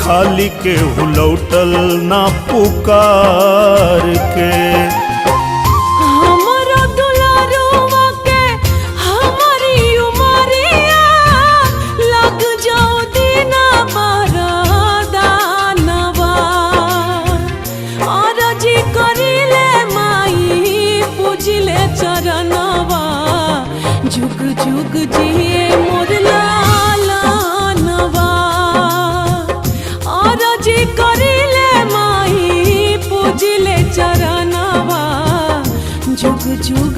खाली के लौटल ना पुकार के। हमारा दुलारुआ के हमारी उमरिया लग जाओ दीना बरदानवा। और जी करिले माई पूजिले चरणवा, जुग जुग जिए मोर लालनवा। और जी करिले माई पूजिले चरणवा, जुग जुग